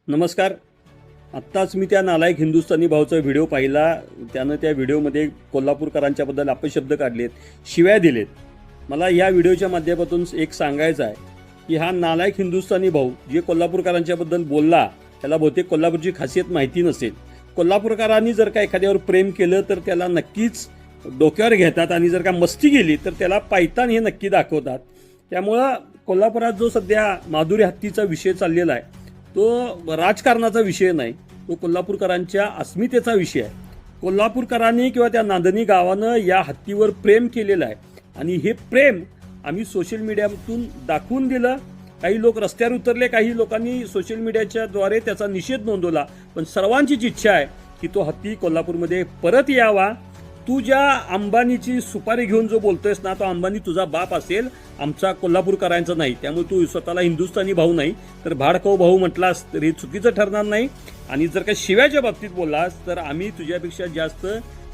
नमस्कार. आत्ताच मी त्या नालायक हिंदुस्थानी भाऊचा व्हिडिओ पाहिला. त्यानं त्या व्हिडिओमध्ये कोल्हापूरकरांच्याबद्दल अपशब्द काढलेत, शिव्या दिलेत. मला या व्हिडिओच्या माध्यमातून एक सांगायचं आहे की हा नालायक हिंदुस्थानी भाऊ जे कोल्हापूरकरांच्याबद्दल बोलला, त्याला बहुतेक कोल्हापूरची खासियत माहिती नसेल. कोल्हापूरकरांनी जर का एखाद्यावर प्रेम केलं तर त्याला नक्कीच डोक्यावर घेतात आणि जर का मस्ती केली तर त्याला पायतान हे नक्की दाखवतात. त्यामुळं कोल्हापुरात जो सध्या माधुरी हत्तीचा विषय चाललेला आहे तो राजकारणाचा विषय नाही, तो कोल्हापूरकरांच्या अस्मितेचा विषय आहे. कोल्हापूरकरांनी किंवा त्या नांदणी गावानं या हत्तीवर प्रेम केलेलं आहे आणि हे प्रेम आम्ही सोशल मीडियातून दाखवून दिलं. काही लोक रस्त्यावर उतरले, काही लोकांनी सोशल मीडियाच्या द्वारे त्याचा निषेध नोंदवला. पण सर्वांचीच इच्छा आहे की तो हत्ती कोल्हापूरमध्ये परत यावा. तू ज्या अंबानीची सुपारी घेऊन जो बोलतोयस ना, तो अंबानी तुझा बाप असेल, आमचा कोल्हापूरकरांचा नाही. त्यामुळे तू स्वतःला हिंदुस्थानी भाऊ नाही तर भाडकाऊ भाऊ म्हटलास तरी चुकीचं ठरणार नाही. आणि जर का शिव्याच्या बाबतीत बोललास तर आम्ही तुझ्यापेक्षा जास्त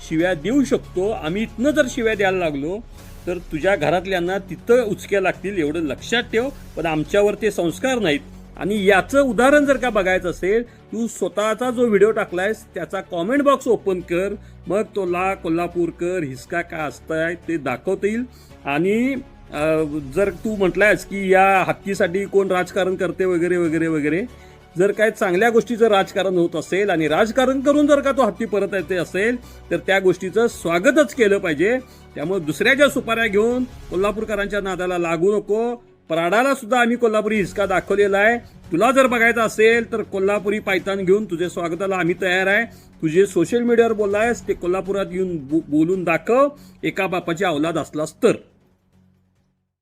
शिव्या देऊ शकतो. आम्ही इथनं जर शिव्या द्यायला लागलो तर तुझ्या घरातल्यांना तिथं उचक्या लागतील, एवढं लक्षात ठेव. पण आमच्यावर ते संस्कार नाहीत. आणि याचं उदाहरण जर का बघायचं असेल, तू स्वतःचा जो व्हिडिओ टाकलायस त्याचा कॉमेंट बॉक्स ओपन कर, मग तुला कोल्हापूरकर हिसका का असताय ते दाखवता येईल. आणि जर तू म्हटलायस की या हत्तीसाठी कोण राजकारण करते वगैरे वगैरे वगैरे, जर काय चांगल्या गोष्टीचं राजकारण होत असेल आणि राजकारण करून जर का तो हत्ती परत येते असेल तर त्या गोष्टीचं स्वागतच केलं पाहिजे. त्यामुळे दुसऱ्याच्या सुपाऱ्या घेऊन कोल्हापूरकरांच्या नादाला लागू नको. पराडाला सुद्धा आम्ही कोल्हापुरी हिसका दाखवलेला आहे. तुला जर बघायचं असेल तर कोल्हापुरी पायतान घेऊन तुझ्या स्वागताला आम्ही तयार आहे. तुझे सोशल मीडियावर बोललायस ते कोल्हापुरात येऊन बोलून दाखव, एका बापाची औलाद असलास तर.